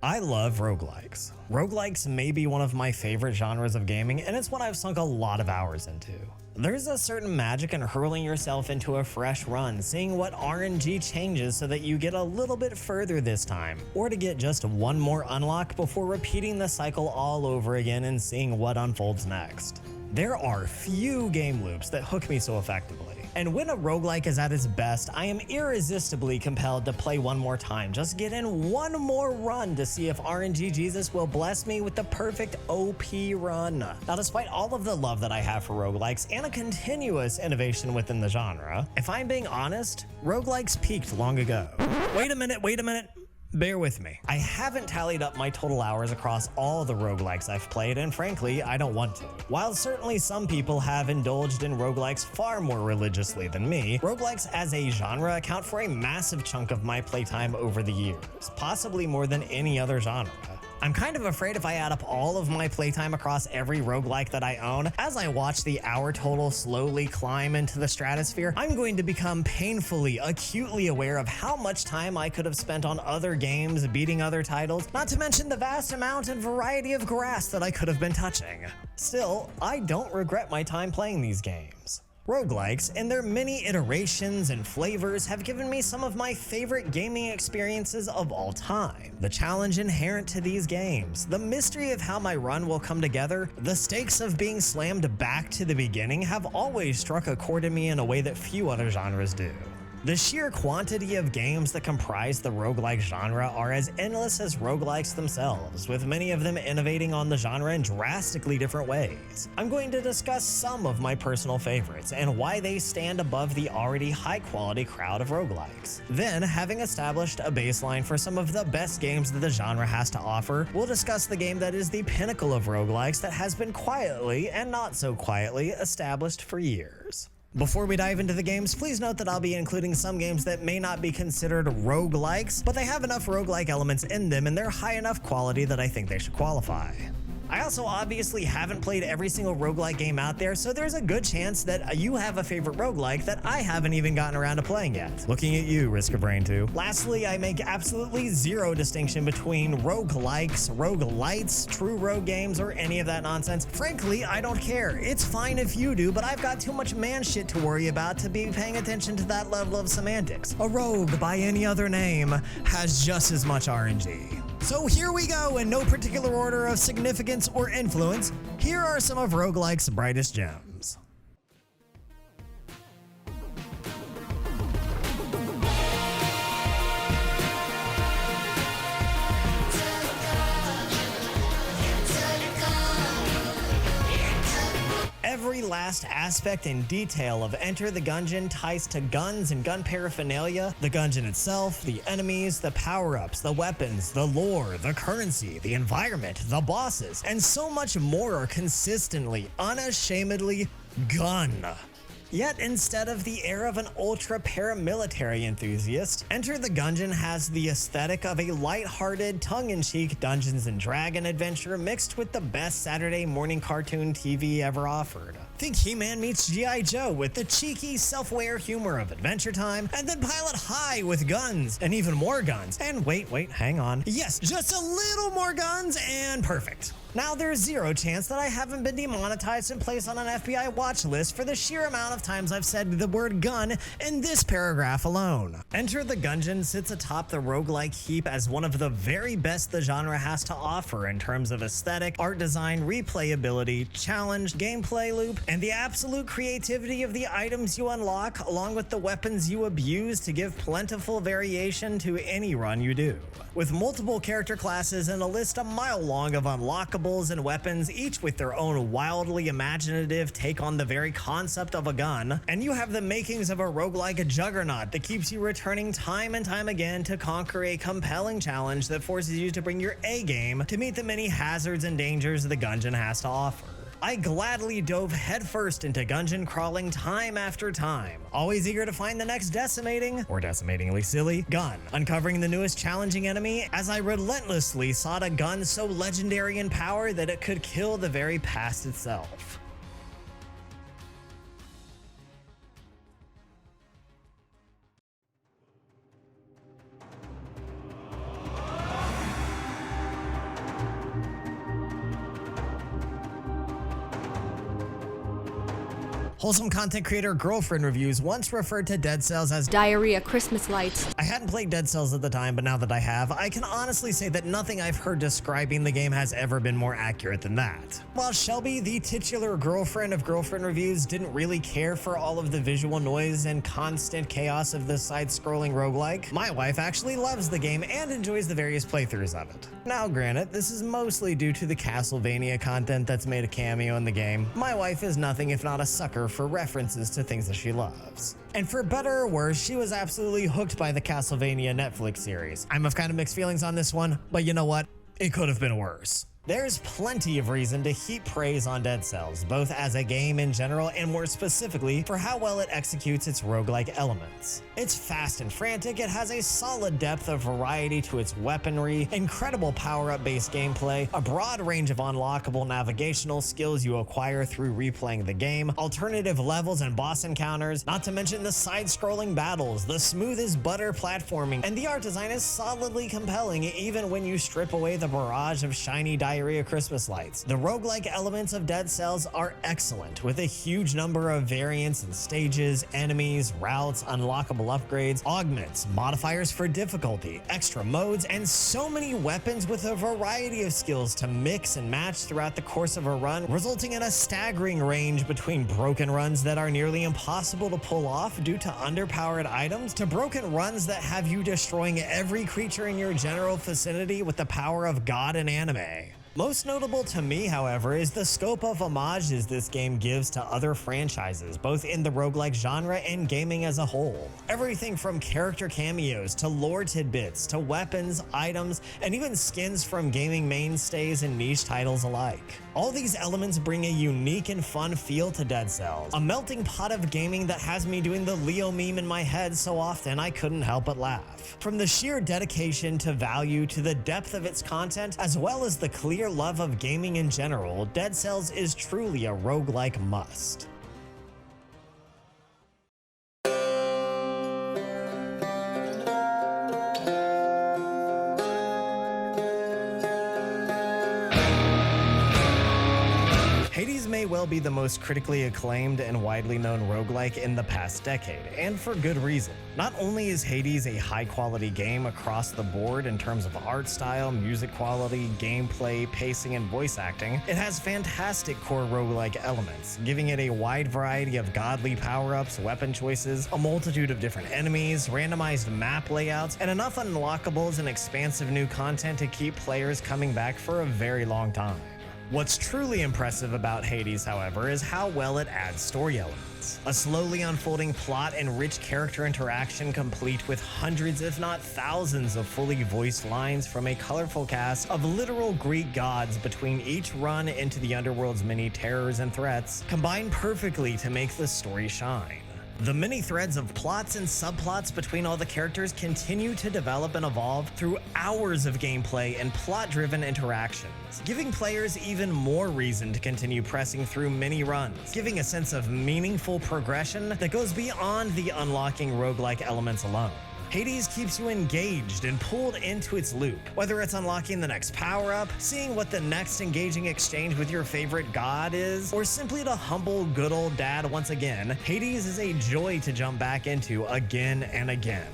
I love roguelikes. Roguelikes may be one of my favorite genres of gaming, and it's one I've sunk a lot of hours into. There's a certain magic in hurling yourself into a fresh run, seeing what RNG changes so that you get a little bit further this time, or to get just one more unlock before repeating the cycle all over again and seeing what unfolds next. There are few game loops that hook me so effectively. And when a roguelike is at its best, I am irresistibly compelled to play one more time, just get in one more run to see if RNG Jesus will bless me with the perfect OP run. Now, despite all of the love that I have for roguelikes and a continuous innovation within the genre, if I'm being honest, roguelikes peaked long ago. Wait a minute. Bear with me. I haven't tallied up my total hours across all the roguelikes I've played, and frankly, I don't want to. While certainly some people have indulged in roguelikes far more religiously than me, roguelikes as a genre account for a massive chunk of my playtime over the years, possibly more than any other genre. I'm kind of afraid if I add up all of my playtime across every roguelike that I own, as I watch the hour total slowly climb into the stratosphere, I'm going to become painfully, acutely aware of how much time I could have spent on other games, beating other titles, not to mention the vast amount and variety of grass that I could have been touching. Still, I don't regret my time playing these games. Roguelikes, in their many iterations and flavors, have given me some of my favorite gaming experiences of all time. The challenge inherent to these games, the mystery of how my run will come together, the stakes of being slammed back to the beginning have always struck a chord in me in a way that few other genres do. The sheer quantity of games that comprise the roguelike genre are as endless as roguelikes themselves, with many of them innovating on the genre in drastically different ways. I'm going to discuss some of my personal favorites and why they stand above the already high-quality crowd of roguelikes. Then, having established a baseline for some of the best games that the genre has to offer, we'll discuss the game that is the pinnacle of roguelikes that has been quietly, and not so quietly, established for years. Before we dive into the games, please note that I'll be including some games that may not be considered roguelikes, but they have enough roguelike elements in them and they're high enough quality that I think they should qualify. I also obviously haven't played every single roguelike game out there, so there's a good chance that you have a favorite roguelike that I haven't even gotten around to playing yet. Looking at you, Risk of Brain 2. Lastly, I make absolutely zero distinction between roguelikes, roguelites, true rogue games, or any of that nonsense. Frankly, I don't care. It's fine if you do, but I've got too much man shit to worry about to be paying attention to that level of semantics. A rogue by any other name has just as much RNG. So here we go, in no particular order of significance or influence, here are some of roguelike's brightest gems. Every last aspect and detail of Enter the Gungeon ties to guns and gun paraphernalia, the Gungeon itself, the enemies, the power-ups, the weapons, the lore, the currency, the environment, the bosses, and so much more are consistently, unashamedly gun. Yet, instead of the air of an ultra-paramilitary enthusiast, Enter the Gungeon has the aesthetic of a lighthearted, tongue-in-cheek Dungeons & Dragon adventure mixed with the best Saturday morning cartoon TV ever offered. Think He-Man meets G.I. Joe with the cheeky, self-aware humor of Adventure Time, and then pile it high with guns, and even more guns. And wait, hang on. Yes, just a little more guns, and perfect. Now, there's zero chance that I haven't been demonetized and placed on an FBI watch list for the sheer amount of times I've said the word gun in this paragraph alone. Enter the Gungeon sits atop the roguelike heap as one of the very best the genre has to offer in terms of aesthetic, art design, replayability, challenge, gameplay loop, and the absolute creativity of the items you unlock, along with the weapons you abuse to give plentiful variation to any run you do. With multiple character classes and a list a mile long of unlockables and weapons, each with their own wildly imaginative take on the very concept of a gun, and you have the makings of a roguelike juggernaut that keeps you returning time and time again to conquer a compelling challenge that forces you to bring your A game to meet the many hazards and dangers the Gungeon has to offer. I gladly dove headfirst into Gungeon crawling time after time, always eager to find the next decimating, or decimatingly silly, gun, uncovering the newest challenging enemy as I relentlessly sought a gun so legendary in power that it could kill the very past itself. Wholesome content creator Girlfriend Reviews once referred to Dead Cells as diarrhea Christmas lights. I hadn't played Dead Cells at the time, but now that I have, I can honestly say that nothing I've heard describing the game has ever been more accurate than that. While Shelby, the titular girlfriend of Girlfriend Reviews, didn't really care for all of the visual noise and constant chaos of this side-scrolling roguelike, my wife actually loves the game and enjoys the various playthroughs of it. Now granted, this is mostly due to the Castlevania content that's made a cameo in the game. My wife is nothing if not a sucker for references to things that she loves. And for better or worse, she was absolutely hooked by the Castlevania Netflix series. I'm of kind of mixed feelings on this one, but you know what? It could have been worse. There's plenty of reason to heap praise on Dead Cells, both as a game in general and more specifically for how well it executes its roguelike elements. It's fast and frantic, it has a solid depth of variety to its weaponry, incredible power-up based gameplay, a broad range of unlockable navigational skills you acquire through replaying the game, alternative levels and boss encounters, not to mention the side-scrolling battles, the smooth as butter platforming, and the art design is solidly compelling even when you strip away the barrage of shiny diarrhea Christmas lights. The roguelike elements of Dead Cells are excellent, with a huge number of variants and stages, enemies, routes, unlockable upgrades, augments, modifiers for difficulty, extra modes, and so many weapons with a variety of skills to mix and match throughout the course of a run, resulting in a staggering range between broken runs that are nearly impossible to pull off due to underpowered items, to broken runs that have you destroying every creature in your general vicinity with the power of God and anime. Most notable to me, however, is the scope of homages this game gives to other franchises, both in the roguelike genre and gaming as a whole. Everything from character cameos to lore tidbits to weapons, items, and even skins from gaming mainstays and niche titles alike. All these elements bring a unique and fun feel to Dead Cells, a melting pot of gaming that has me doing the Leo meme in my head so often I couldn't help but laugh. From the sheer dedication to value to the depth of its content, as well as the clear love of gaming in general, Dead Cells is truly a roguelike must. Hades may well be the most critically acclaimed and widely known roguelike in the past decade, and for good reason. Not only is Hades a high-quality game across the board in terms of art style, music quality, gameplay, pacing, and voice acting, it has fantastic core roguelike elements, giving it a wide variety of godly power-ups, weapon choices, a multitude of different enemies, randomized map layouts, and enough unlockables and expansive new content to keep players coming back for a very long time. What's truly impressive about Hades, however, is how well it adds story elements. A slowly unfolding plot and rich character interaction complete with hundreds if not thousands of fully voiced lines from a colorful cast of literal Greek gods between each run into the underworld's many terrors and threats combine perfectly to make the story shine. The many threads of plots and subplots between all the characters continue to develop and evolve through hours of gameplay and plot-driven interactions, giving players even more reason to continue pressing through many runs, giving a sense of meaningful progression that goes beyond the unlocking roguelike elements alone. Hades keeps you engaged and pulled into its loop, whether it's unlocking the next power-up, seeing what the next engaging exchange with your favorite god is, or simply to humble good old dad once again. Hades is a joy to jump back into again and again.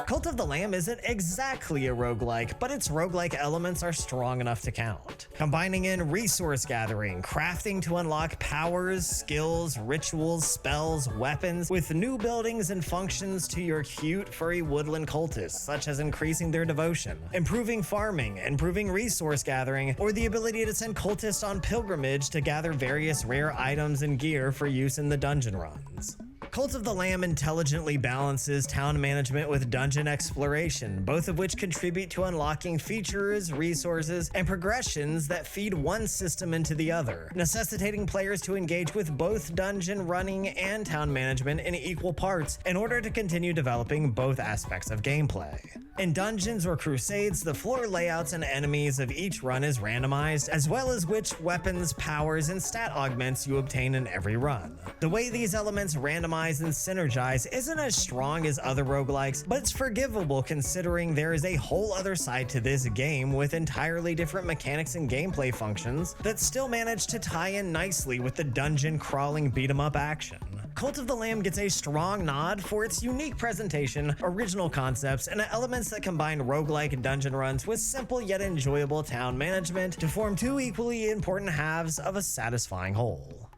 Cult of the Lamb isn't exactly a roguelike, but its roguelike elements are strong enough to count. Combining in resource gathering, crafting to unlock powers, skills, rituals, spells, weapons, with new buildings and functions to your cute furry woodland cultists, such as increasing their devotion, improving farming, improving resource gathering, or the ability to send cultists on pilgrimage to gather various rare items and gear for use in the dungeon runs. Cult of the Lamb intelligently balances town management with dungeon exploration, both of which contribute to unlocking features, resources, and progressions that feed one system into the other, necessitating players to engage with both dungeon running and town management in equal parts in order to continue developing both aspects of gameplay. In dungeons or crusades, the floor layouts and enemies of each run is randomized, as well as which weapons, powers, and stat augments you obtain in every run. The way these elements randomize optimize and synergize isn't as strong as other roguelikes, but it's forgivable considering there is a whole other side to this game with entirely different mechanics and gameplay functions that still manage to tie in nicely with the dungeon crawling beat-em-up action. Cult of the Lamb gets a strong nod for its unique presentation, original concepts, and elements that combine roguelike dungeon runs with simple yet enjoyable town management to form two equally important halves of a satisfying whole.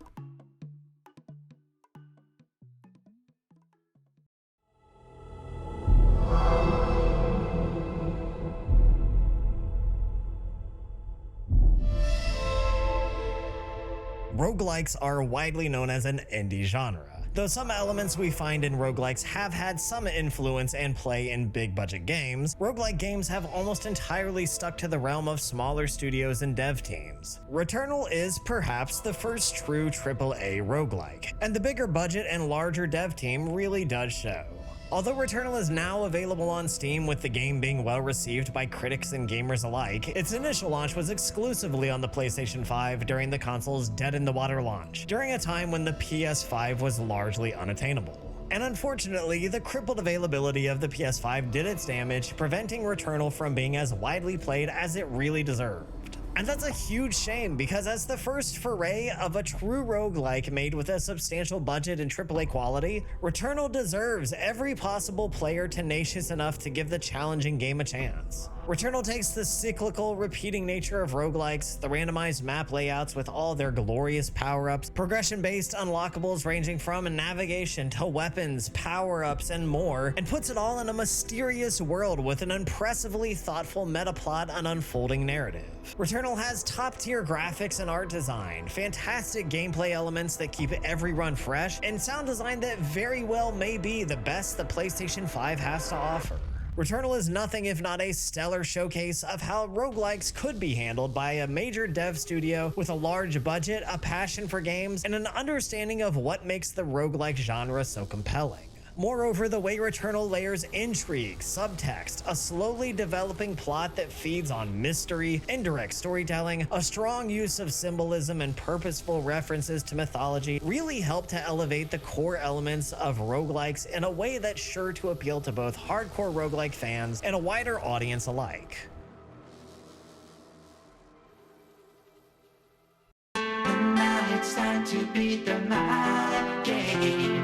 Roguelikes are widely known as an indie genre. Though some elements we find in roguelikes have had some influence and play in big budget games, roguelike games have almost entirely stuck to the realm of smaller studios and dev teams. Returnal is perhaps the first true AAA roguelike, and the bigger budget and larger dev team really does show. Although Returnal is now available on Steam with the game being well received by critics and gamers alike, its initial launch was exclusively on the PlayStation 5 during the console's dead-in-the-water launch, during a time when the PS5 was largely unattainable. And unfortunately, the crippled availability of the PS5 did its damage, preventing Returnal from being as widely played as it really deserved. And that's a huge shame because as the first foray of a true roguelike made with a substantial budget and AAA quality, Returnal deserves every possible player tenacious enough to give the challenging game a chance. Returnal takes the cyclical, repeating nature of roguelikes, the randomized map layouts with all their glorious power-ups, progression-based unlockables ranging from navigation to weapons, power-ups, and more, and puts it all in a mysterious world with an impressively thoughtful meta-plot and unfolding narrative. Returnal has top-tier graphics and art design, fantastic gameplay elements that keep every run fresh, and sound design that very well may be the best the PlayStation 5 has to offer. Returnal is nothing if not a stellar showcase of how roguelikes could be handled by a major dev studio with a large budget, a passion for games, and an understanding of what makes the roguelike genre so compelling. Moreover, the way Returnal layers intrigue, subtext, a slowly developing plot that feeds on mystery, indirect storytelling, a strong use of symbolism, and purposeful references to mythology really help to elevate the core elements of roguelikes in a way that's sure to appeal to both hardcore roguelike fans and a wider audience alike. Now it's time to beat the mind game.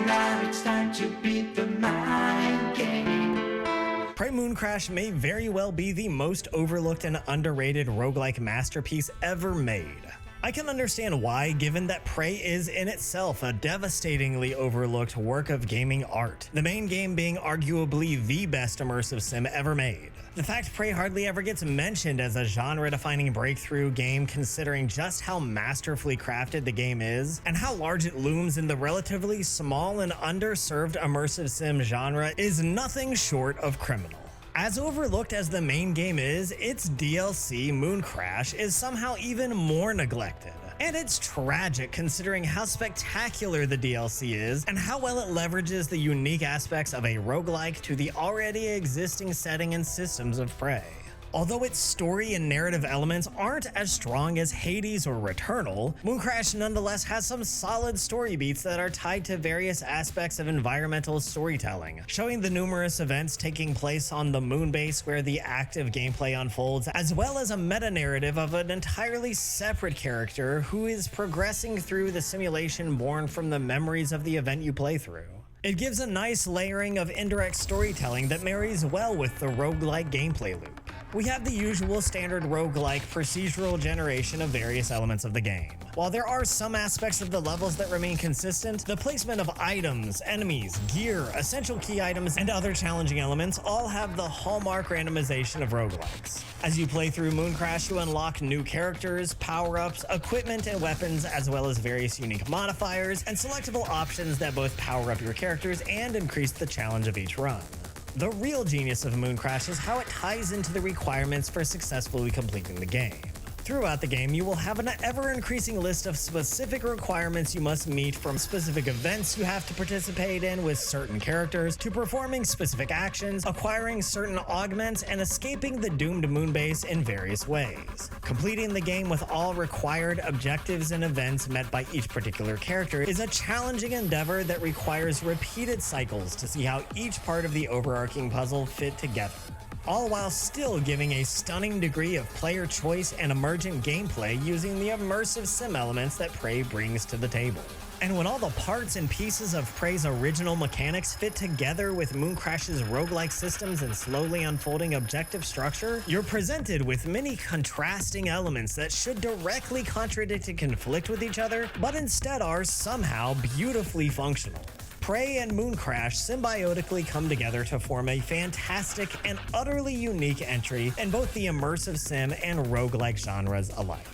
Now it's time to beat the mind game. Prey Mooncrash may very well be the most overlooked and underrated roguelike masterpiece ever made. I can understand why, given that Prey is in itself a devastatingly overlooked work of gaming art, the main game being arguably the best immersive sim ever made. The fact Prey hardly ever gets mentioned as a genre-defining breakthrough game considering just how masterfully crafted the game is, and how large it looms in the relatively small and underserved immersive sim genre is nothing short of criminal. As overlooked as the main game is, its DLC, Mooncrash, is somehow even more neglected. And it's tragic considering how spectacular the DLC is and how well it leverages the unique aspects of a roguelike to the already existing setting and systems of Prey. Although its story and narrative elements aren't as strong as Hades or Returnal, Mooncrash nonetheless has some solid story beats that are tied to various aspects of environmental storytelling, showing the numerous events taking place on the moon base where the active gameplay unfolds, as well as a meta-narrative of an entirely separate character who is progressing through the simulation born from the memories of the event you play through. It gives a nice layering of indirect storytelling that marries well with the roguelike gameplay loop. We have the usual standard roguelike procedural generation of various elements of the game. While there are some aspects of the levels that remain consistent, the placement of items, enemies, gear, essential key items, and other challenging elements all have the hallmark randomization of roguelikes. As you play through Mooncrash, you unlock new characters, power-ups, equipment, and weapons, as well as various unique modifiers and selectable options that both power up your characters and increase the challenge of each run. The real genius of Mooncrash is how it ties into the requirements for successfully completing the game. Throughout the game, you will have an ever-increasing list of specific requirements you must meet, from specific events you have to participate in with certain characters, to performing specific actions, acquiring certain augments, and escaping the doomed moonbase in various ways. Completing the game with all required objectives and events met by each particular character is a challenging endeavor that requires repeated cycles to see how each part of the overarching puzzle fit together, all while still giving a stunning degree of player choice and emergent gameplay using the immersive sim elements that Prey brings to the table. And when all the parts and pieces of Prey's original mechanics fit together with Mooncrash's roguelike systems and slowly unfolding objective structure, you're presented with many contrasting elements that should directly contradict and conflict with each other, but instead are somehow beautifully functional. Prey and Mooncrash symbiotically come together to form a fantastic and utterly unique entry in both the immersive sim and roguelike genres alike.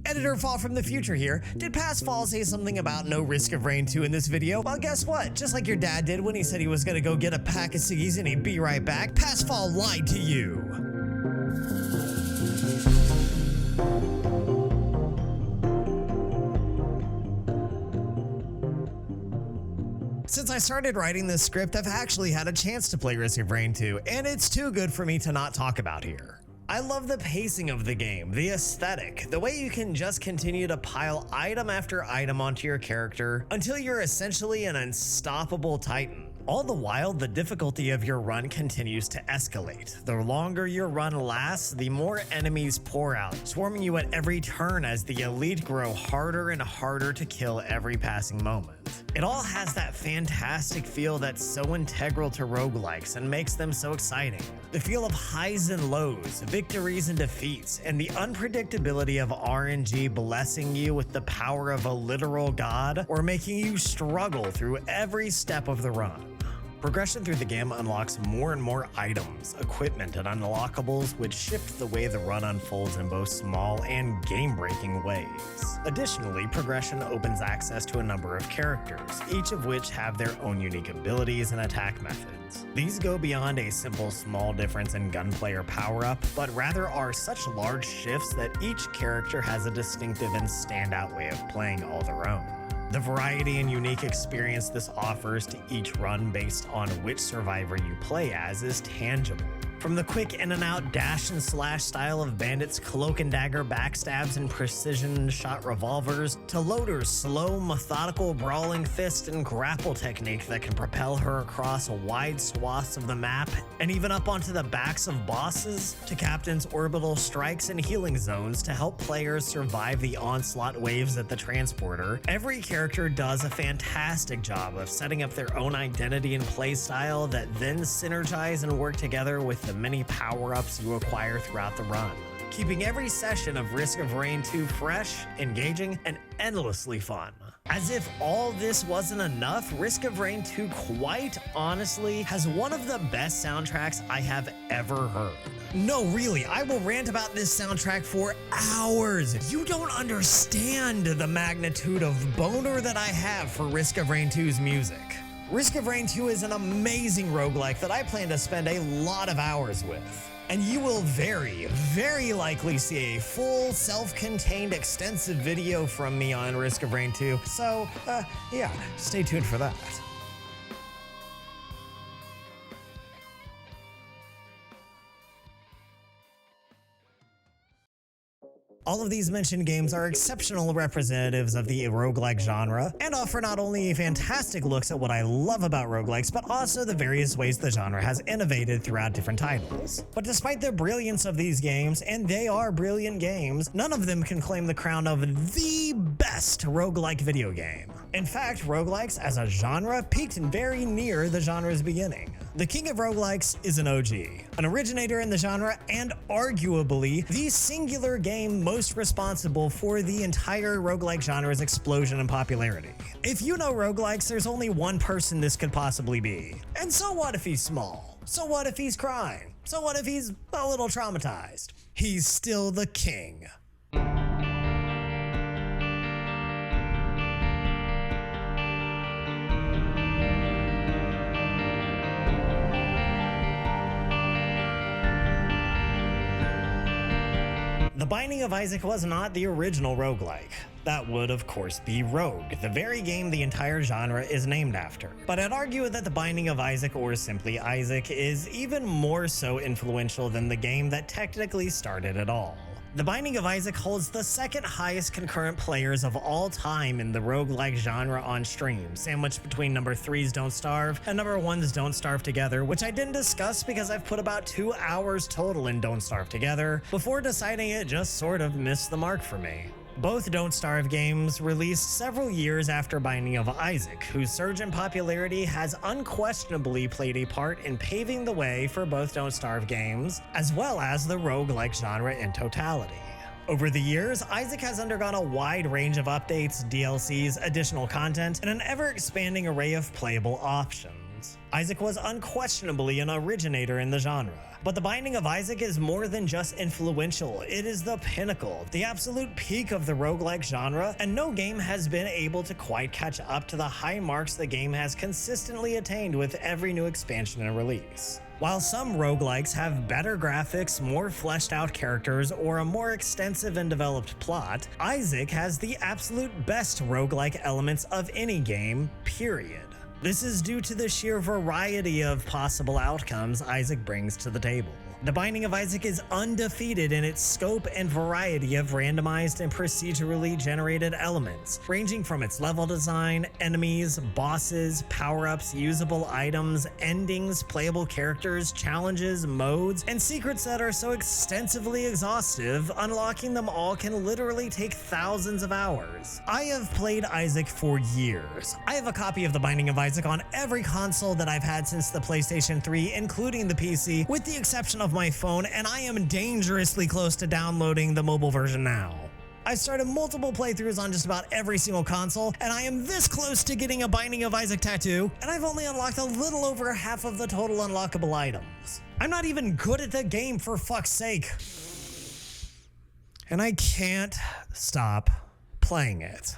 Editor Fall from the future here. Did Past Fall say something about no Risk of Rain 2 in this video? Well, guess what? Just like your dad did when he said he was gonna go get a pack of ciggies and he'd be right back, Past Fall lied to you. Since I started writing this script, I've actually had a chance to play Risk of Rain 2, and it's too good for me to not talk about here. I love the pacing of the game, the aesthetic, the way you can just continue to pile item after item onto your character until you're essentially an unstoppable titan. All the while, the difficulty of your run continues to escalate. The longer your run lasts, the more enemies pour out, swarming you at every turn as the elite grow harder and harder to kill every passing moment. It all has that fantastic feel that's so integral to roguelikes and makes them so exciting. The feel of highs and lows, victories and defeats, and the unpredictability of RNG blessing you with the power of a literal god or making you struggle through every step of the run. Progression through the game unlocks more and more items, equipment, and unlockables, which shift the way the run unfolds in both small and game-breaking ways. Additionally, progression opens access to a number of characters, each of which have their own unique abilities and attack methods. These go beyond a simple small difference in gunplay or power-up, but rather are such large shifts that each character has a distinctive and standout way of playing all their own. The variety and unique experience this offers to each run based on which survivor you play as is tangible. From the quick in and out dash and slash style of Bandit's cloak and dagger backstabs and precision shot revolvers, to Loader's slow, methodical brawling fist and grapple technique that can propel her across wide swaths of the map and even up onto the backs of bosses, to Captain's orbital strikes and healing zones to help players survive the onslaught waves at the transporter. Every character does a fantastic job of setting up their own identity and playstyle that then synergize and work together with the many power-ups you acquire throughout the run, keeping every session of Risk of Rain 2 fresh, engaging, and endlessly fun. As if all this wasn't enough, Risk of Rain 2 quite honestly has one of the best soundtracks I have ever heard. No, really, I will rant about this soundtrack for hours. You don't understand the magnitude of boner that I have for Risk of Rain 2's music. Risk of Rain 2 is an amazing roguelike that I plan to spend a lot of hours with. And you will very, very likely see a full, self-contained, extensive video from me on Risk of Rain 2. So, yeah, stay tuned for that. All of these mentioned games are exceptional representatives of the roguelike genre and offer not only fantastic looks at what I love about roguelikes, but also the various ways the genre has innovated throughout different titles. But despite the brilliance of these games, and they are brilliant games, none of them can claim the crown of the best roguelike video game. In fact, roguelikes as a genre peaked very near the genre's beginning. The king of roguelikes is an OG, an originator in the genre, and arguably the singular game most responsible for the entire roguelike genre's explosion in popularity. If you know roguelikes, there's only one person this could possibly be. And so what if he's small? So what if he's crying? So what if he's a little traumatized? He's still the king. Binding of Isaac was not the original roguelike. That would, of course, be Rogue, the very game the entire genre is named after. But I'd argue that The Binding of Isaac, or simply Isaac, is even more so influential than the game that technically started it all. The Binding of Isaac holds the second highest concurrent players of all time in the roguelike genre on stream, sandwiched between number 3's Don't Starve and number 1's Don't Starve Together, which I didn't discuss because I've put about 2 hours total in Don't Starve Together before deciding it just sort of missed the mark for me. Both Don't Starve games released several years after Binding of Isaac, whose surge in popularity has unquestionably played a part in paving the way for both Don't Starve games, as well as the roguelike genre in totality. Over the years, Isaac has undergone a wide range of updates, DLCs, additional content, and an ever-expanding array of playable options. Isaac was unquestionably an originator in the genre, but The Binding of Isaac is more than just influential. It is the pinnacle, the absolute peak of the roguelike genre, and no game has been able to quite catch up to the high marks the game has consistently attained with every new expansion and release. While some roguelikes have better graphics, more fleshed out characters, or a more extensive and developed plot, Isaac has the absolute best roguelike elements of any game, period. This is due to the sheer variety of possible outcomes Isaac brings to the table. The Binding of Isaac is undefeated in its scope and variety of randomized and procedurally generated elements, ranging from its level design, enemies, bosses, power-ups, usable items, endings, playable characters, challenges, modes, and secrets that are so extensively exhaustive, unlocking them all can literally take thousands of hours. I have played Isaac for years. I have a copy of The Binding of Isaac on every console that I've had since the PlayStation 3, including the PC, with the exception of my phone, and I am dangerously close to downloading the mobile version now. I've started multiple playthroughs on just about every single console, and I am this close to getting a Binding of Isaac tattoo, and I've only unlocked a little over half of the total unlockable items. I'm not even good at the game, for fuck's sake. And I can't stop playing it.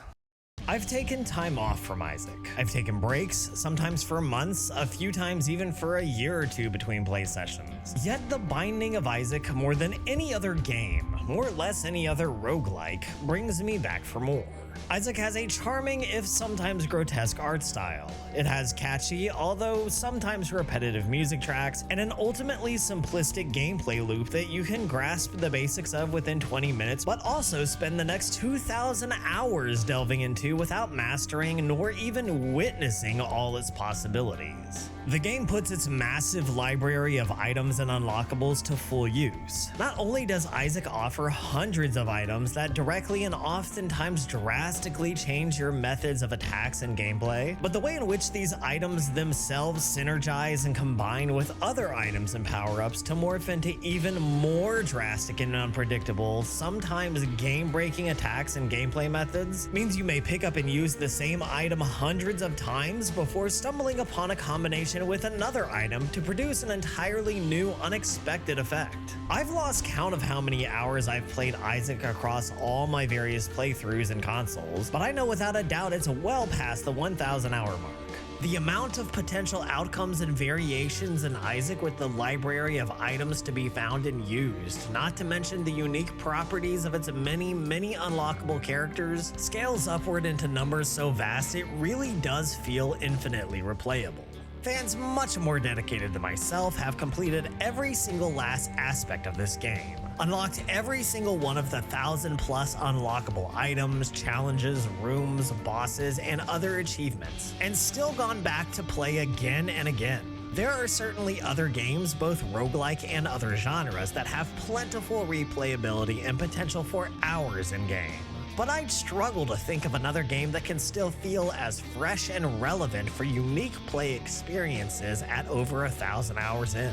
I've taken time off from Isaac. I've taken breaks, sometimes for months, a few times even for a year or two between play sessions. Yet The Binding of Isaac, more than any other game, more or less any other roguelike, brings me back for more. Isaac has a charming, if sometimes grotesque, art style. It has catchy, although sometimes repetitive music tracks, and an ultimately simplistic gameplay loop that you can grasp the basics of within 20 minutes, but also spend the next 2,000 hours delving into without mastering nor even witnessing all its possibilities. The game puts its massive library of items and unlockables to full use. Not only does Isaac offer hundreds of items that directly and oftentimes drastically change your methods of attacks and gameplay, but the way in which these items themselves synergize and combine with other items and power-ups to morph into even more drastic and unpredictable, sometimes game-breaking attacks and gameplay methods, means you may pick up and use the same item hundreds of times before stumbling upon a combination with another item to produce an entirely new, unexpected effect. I've lost count of how many hours I've played Isaac across all my various playthroughs and consoles, but I know without a doubt it's well past the 1,000 hour mark. The amount of potential outcomes and variations in Isaac with the library of items to be found and used, not to mention the unique properties of its many unlockable characters, scales upward into numbers so vast it really does feel infinitely replayable. Fans much more dedicated than myself have completed every single last aspect of this game, unlocked every single one of the 1,000+ unlockable items, challenges, rooms, bosses, and other achievements, and still gone back to play again and again. There are certainly other games, both roguelike and other genres, that have plentiful replayability and potential for hours in game. But I'd struggle to think of another game that can still feel as fresh and relevant for unique play experiences at over 1,000 hours in.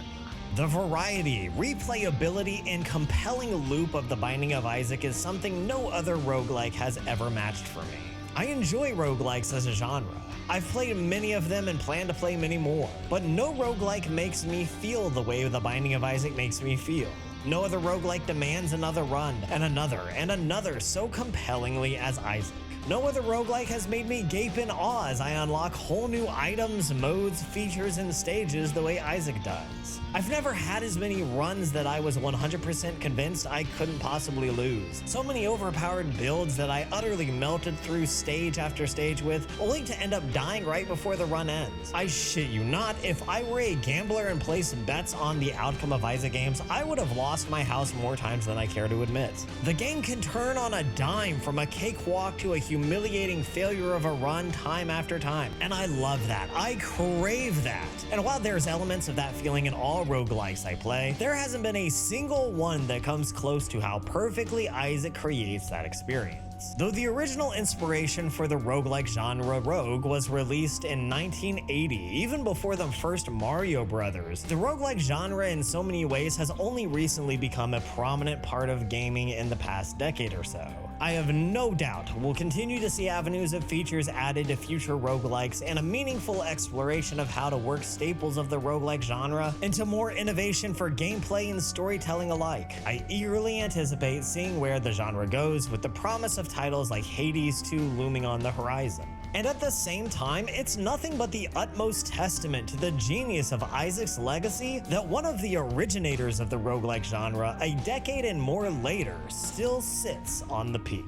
The variety, replayability, and compelling loop of The Binding of Isaac is something no other roguelike has ever matched for me. I enjoy roguelikes as a genre. I've played many of them and plan to play many more, but no roguelike makes me feel the way The Binding of Isaac makes me feel. No other roguelike demands another run, and another so compellingly as Isaac. No other roguelike has made me gape in awe as I unlock whole new items, modes, features, and stages the way Isaac does. I've never had as many runs that I was 100% convinced I couldn't possibly lose. So many overpowered builds that I utterly melted through stage after stage with, only to end up dying right before the run ends. I shit you not, if I were a gambler and placed bets on the outcome of Isaac games, I would have lost my house more times than I care to admit. The game can turn on a dime from a cakewalk to a humiliating failure of a run time after time, and I love that. I crave that. And while there's elements of that feeling in all roguelikes I play, there hasn't been a single one that comes close to how perfectly Isaac creates that experience. Though the original inspiration for the roguelike genre, Rogue, was released in 1980, even before the first Mario Brothers, the roguelike genre in so many ways has only recently become a prominent part of gaming in the past decade or so. I have no doubt we'll continue to see avenues of features added to future roguelikes and a meaningful exploration of how to work staples of the roguelike genre into more innovation for gameplay and storytelling alike. I eagerly anticipate seeing where the genre goes, with the promise of titles like Hades 2 looming on the horizon. And at the same time, it's nothing but the utmost testament to the genius of Isaac's legacy that one of the originators of the roguelike genre, a decade and more later, still sits on the peak.